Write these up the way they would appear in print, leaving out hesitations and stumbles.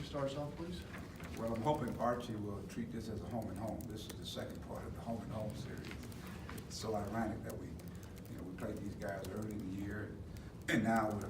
start us off, please? Well, I'm hoping Archie will treat this as a home and home. This is the second part of the home and home series. It's so ironic that we played these guys early in the year, and now we're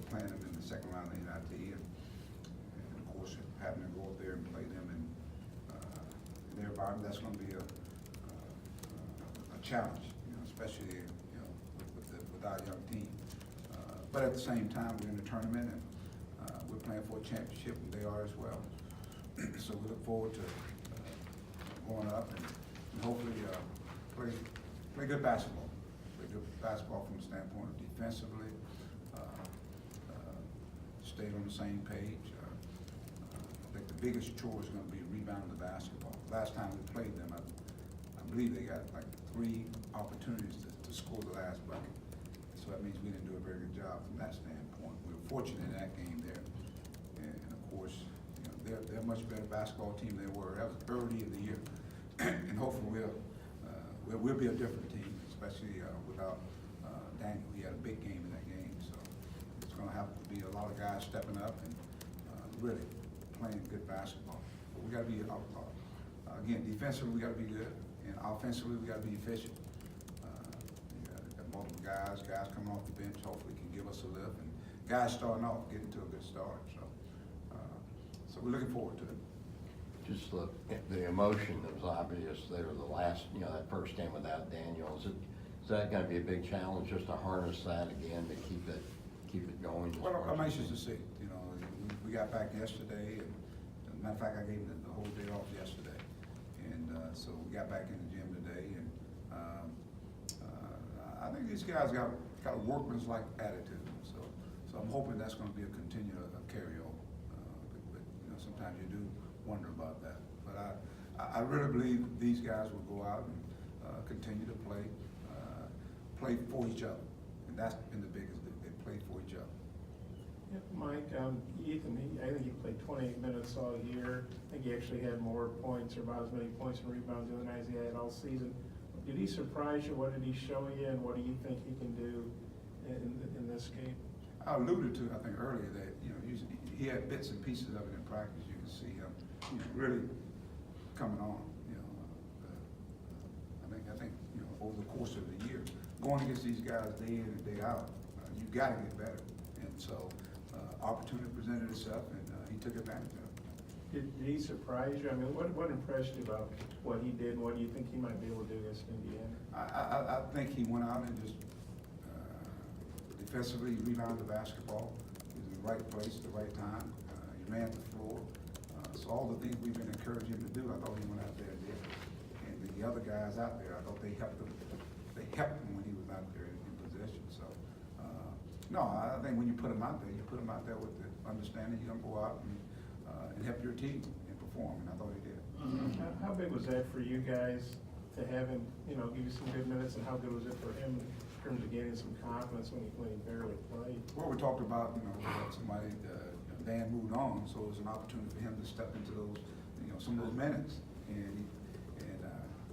playing them in the second round of the NIT, and of course having to go up there and play them in their environment. That's going to be a challenge, especially with our young team. But at the same time, we're in the tournament, and we're playing for a championship, and they are as well. So we look forward to going up and hopefully play good basketball. Play good basketball from the standpoint of defensively, stay on the same page. I think the biggest chore is going to be rebounding the basketball. Last time we played them, I believe they got like 3 opportunities to score the last bucket. So that means we didn't do a very good job from that standpoint. We were fortunate in that game there, and of course, they're a much better basketball team than they were early in the year, and hopefully we'll be a different team, especially without Daniel. He had a big game in that game, so it's going to have to be a lot of guys stepping up and really playing good basketball. But we got to be again, defensively we got to be good, and offensively we got to be efficient. Got multiple guys coming off the bench, hopefully can give us a lift, and guys starting off getting to a good start. So we're looking forward to it. Just the emotion that was obvious there, the last, that first game without Daniel. Is that going to be a big challenge just to harness that again to keep it going? Well, I'm anxious to see. We got back yesterday, and as a matter of fact, I gave them the whole day off yesterday, and so we got back in the gym today, and I think these guys got a workman's-like attitude. So I'm hoping that's going to be a continued carryover. Sometimes you do wonder about that, but I really believe these guys will go out and continue to play for each other, and that's been the biggest thing. They play for each other. Yeah, Mike, Ethan, I think he played 28 minutes all year. I think he actually had more points, or about as many points and rebounds the other night as he had all season. Did he surprise you? What did he show you, and what do you think he can do in this game? I alluded to, I think earlier, that he had bits and pieces of it in practice. You can see him really coming on. I think over the course of the year, going against these guys day in and day out, you got to get better. And so opportunity presented itself, and he took advantage of it. Did he surprise you? I mean, what impressed you about what he did, and what do you think he might be able to do against Indiana? I think he went out and just defensively rebounded the basketball. He was in the right place at the right time. He ran the floor. So all the things we've been encouraging him to do, I thought he went out there and did. And the other guys out there, I thought they helped him. They helped him when he was out there in position. So no, I think when you put him out there, with the understanding you're gonna go out and help your team and perform. And I thought he did. How big was that for you guys to have him, give you some good minutes, and how good was it for him in terms of gaining some confidence when he barely played? Well, we talked about, somebody, Dan moved on, so it was an opportunity for him to step into those, some of those minutes. And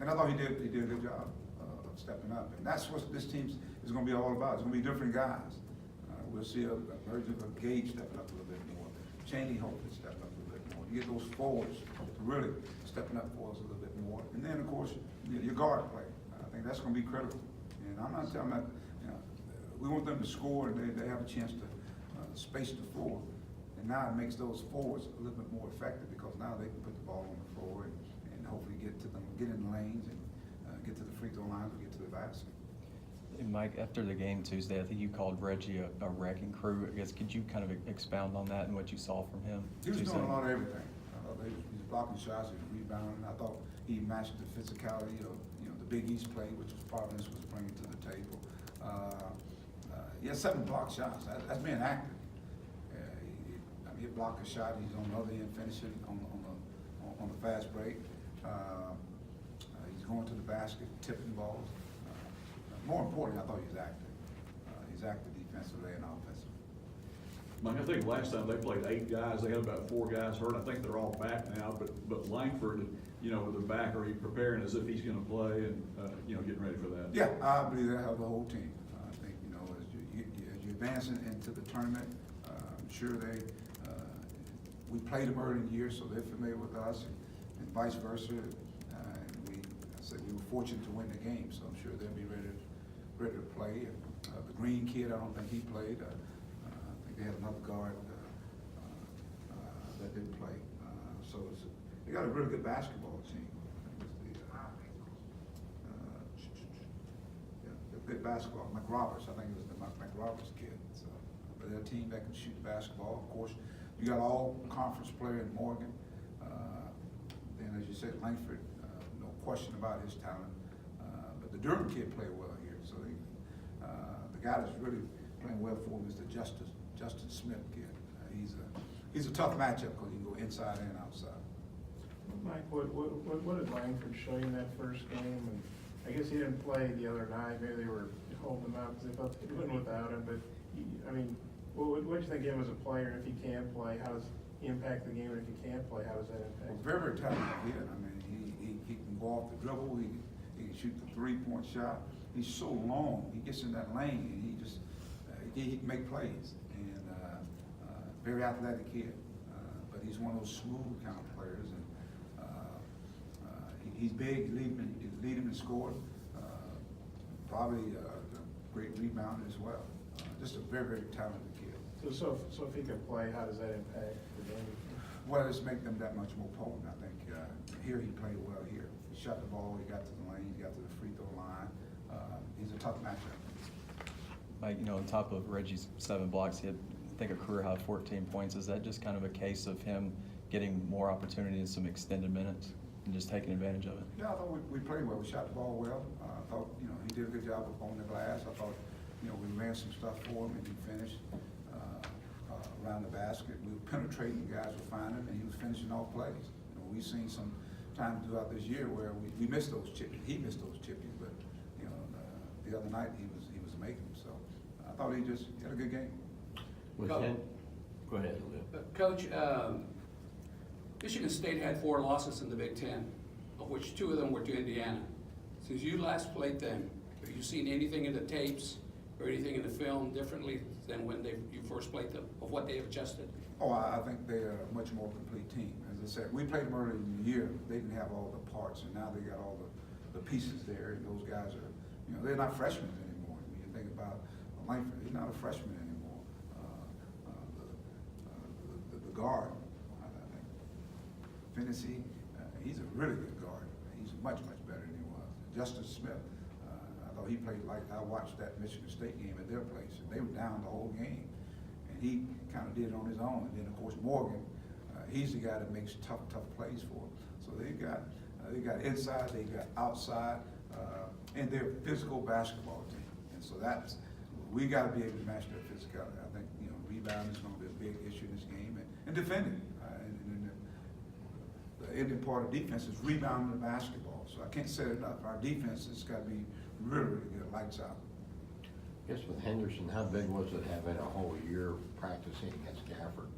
I thought he did a good job of stepping up. And that's what this team is going to be all about. It's going to be different guys. We'll see a version of Gage stepping up a little bit more. Cheney hopefully stepping up a little bit more. You get those forwards really stepping up for us a little bit more. And then, of course, your guard play. I think that's going to be critical. And I'm not telling that, we want them to score, and they have a chance to space the floor. And now it makes those forwards a little bit more effective, because now they can put the ball on the floor and hopefully get in the lanes and get to the free throw lines or get to the basket. And Mike, after the game Tuesday, I think you called Reggie a wrecking crew. I guess, could you kind of expound on that and what you saw from him? He was doing a lot of everything. He was blocking shots, he was rebounding. I thought he matched the physicality of the Big East play, which was Providence was bringing to the table. He had 7 blocked shots. That's being active. He blocked a shot. He's on the other end finishing on the fast break. He's going to the basket, tipping balls. More importantly, I thought he was active. He's active defensively and offensively. Mike, I think last time they played 8 guys, they had about 4 guys hurt. I think they're all back now, but Langford, with the back, are you preparing as if he's going to play and getting ready for that? Yeah, I believe they'll have the whole team. I think as you advance into the tournament, I'm sure we played them early in the year, so they're familiar with us, and vice versa. And I said we were fortunate to win the game, so I'm sure they'll be ready to play. And, the Green kid, I don't think he played. I think they had another guard that didn't play. They got a really good basketball team. Good basketball. McRoberts, I think it was the McRoberts kid. So, but they're a team that can shoot the basketball. Of course, you got all conference player in Morgan. Then, as you said, Langford, no question about his talent. But the Durham kid played well here. So the guy that's really playing well for him is the Justin Smith kid. He's a tough matchup because he can go inside and outside. Mike, what did Langford show you in that first game? And I guess he didn't play the other night. Maybe they were holding him out because they thought they wouldn't without him. But what do you think of him as a player? And if he can play, how does he impact the game? And if he can't play, how does that impact? Very, very talented kid. I mean, he can go off the dribble. He can shoot the 3-point shot. He's so long. He gets in that lane and he just he can make plays. And very athletic kid. But he's one of those smooth kind of players. And he's big. Lead him in scoring. Probably a great rebounder as well. Just a very, very talented kid. So if he could play, how does that impact the game? Well, it's make them that much more potent. I think here he played well here. He shot the ball. He got to the lane. He got to the free throw line. He's a tough matchup. Mike, on top of Reggie's 7 blocks, he had, I think, a career high 14 points. Is that just kind of a case of him getting more opportunity in some extended minutes and just taking advantage of it? Yeah, I thought we played well. We shot the ball well. I thought, he did a good job of on the glass. I thought, we ran some stuff for him and he finished around the basket. We were penetrating, the guys were finding him, and he was finishing off plays. We've seen some times throughout this year where we missed those chippies. He missed those chippies, but the other night he was making them. So I thought he had a good game. Go ahead, Lou. Coach, Michigan State had 4 losses in the Big Ten, of which 2 of them were to Indiana. Since you last played them, have you seen anything in the tapes or anything in the film differently than when you first played them, of what they have adjusted? Oh, I think they're a much more complete team. As I said, we played them early in the year. They didn't have all the parts, and now they got all the pieces there. And those guys are, they're not freshmen anymore. When you think about Langford, he's not a freshman anymore. The guard, I think, Finney, he's a really good guard. He's much, much better than he was. Justin Smith, I thought he played like, I watched that Michigan State game at their place, and they were down the whole game. And he kind of did it on his own. And then, of course, Morgan, he's the guy that makes tough plays for him. So they got inside, they got outside, and they're a physical basketball team. And so we got to be able to match their physicality. I think, rebounding is going to be a big issue in this game, and defending. And the ending part of defense is rebounding the basketball. So I can't say it enough. Our defense has got to be really, really good, lights out. I guess with Henderson, how big was it having a whole year practicing against Gafford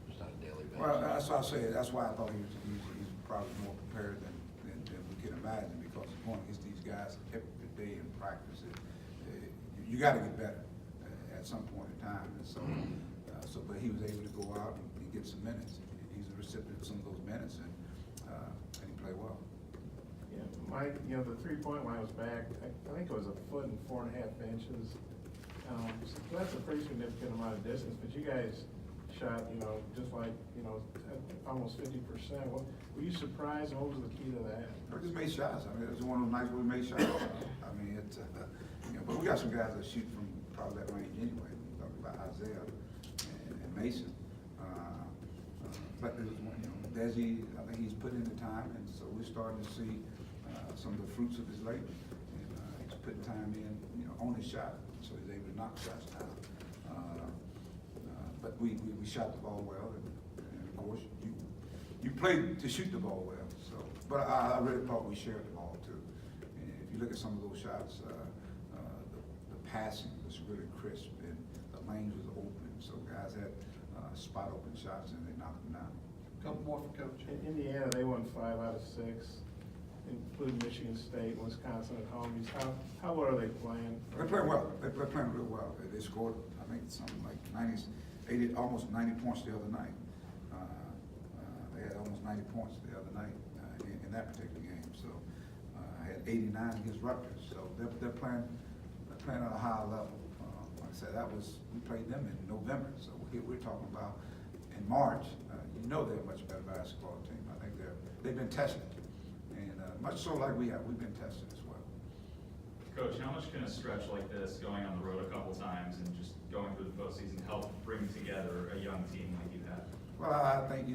just on a daily basis? Well, that's why I say, that's why I thought he's probably more prepared than we can imagine, because he's going against these guys every day in practice. You got to get better at some point in time. And so, but he was able to go out and get some minutes. He's a recipient of some of those minutes, and he played well. Yeah, Mike, the 3-point line was back. I think it was 1 foot and 4.5 inches. So that's a pretty significant amount of distance. But you guys shot, just like, almost 50%. Were you surprised? What was the key to that? We just made shots. I mean, it was one of those nights where we made shots. I mean, but we got some guys that shoot from probably that range anyway. We talked about Isaiah and Mason. But there was one, Desi, I think he's put in the time, and so we're starting to see some of the fruits of his labor. And he's putting time in, on his shot, so he's able to knock shots down. But we shot the ball well, and of course, you played to shoot the ball well. So, but I really thought we shared the ball too. And if you look at some of those shots, the passing was really crisp, and the lanes was open. So guys had spot open shots, and they knocked them down. Couple more for Coach. In Indiana, they won 5 out of 6, including Michigan State, Wisconsin at home. How well are they playing? They're playing well. They're playing real well. They scored, I think, something like 80, almost 90 points the other night. almost 90 points the other night in that particular game. So I had 89 against Rutgers. So they're playing at a high level. Like I said, we played them in November. So here we're talking about in March. You know they're a much better basketball team. I think they've been tested, and much so like we have. We've been tested as well. Coach, how much can a stretch like this, going on the road a couple times and just going through the postseason, help bring together a young team like you have? Well, I think,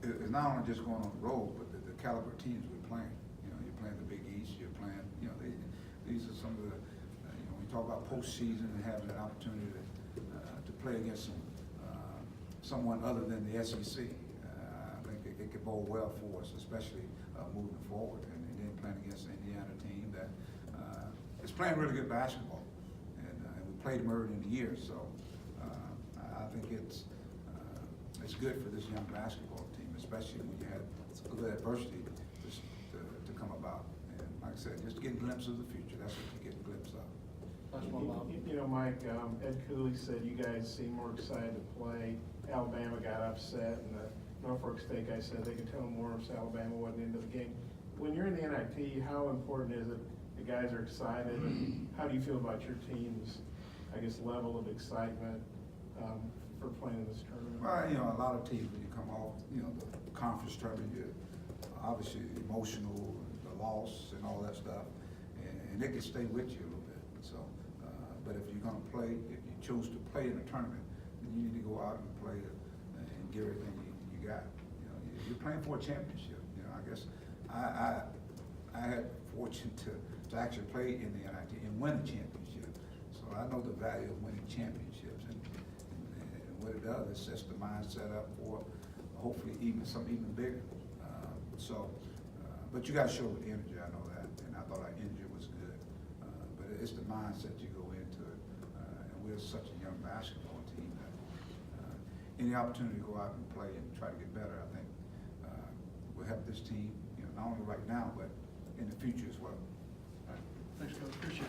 it's not only just going on the road, but the caliber of teams we're playing. You're playing the Big East, you're playing, these are some of the, when you talk about postseason and having an opportunity to play against someone other than the SEC, I think it could bode well for us, especially moving forward. And then playing against an Indiana team that is playing really good basketball. And we played them early in the year, so I think it's good for this young basketball team, especially when you had a little adversity to come about. And like I said, just getting a glimpse of the future, that's what you get a glimpse of. Mike, Ed Cooley said you guys seem more excited to play. Alabama got upset, and the Norfolk State guy said they could tell more if Alabama wasn't into the game. When you're in the NIT, how important is it the guys are excited? And how do you feel about your team's, I guess, level of excitement for playing in this tournament? Well, a lot of teams, when you come off, the conference tournament, you're obviously emotional, the loss and all that stuff, and it can stay with you a little bit. So, but if you're going to play, if you choose to play in a tournament, then you need to go out and play and give everything you got. You're playing for a championship. I guess I had the fortune to actually play in the NIT and win a championship. So I know the value of winning championships, and what it does is sets the mindset up for hopefully something even bigger. But you got to show with energy. I know that, and I thought our energy was good. But it's the mindset you go into it, and we're such a young basketball team that any opportunity to go out and play and try to get better, I think will help this team. Not only right now, but in the future as well. Thanks, Coach. Appreciate it.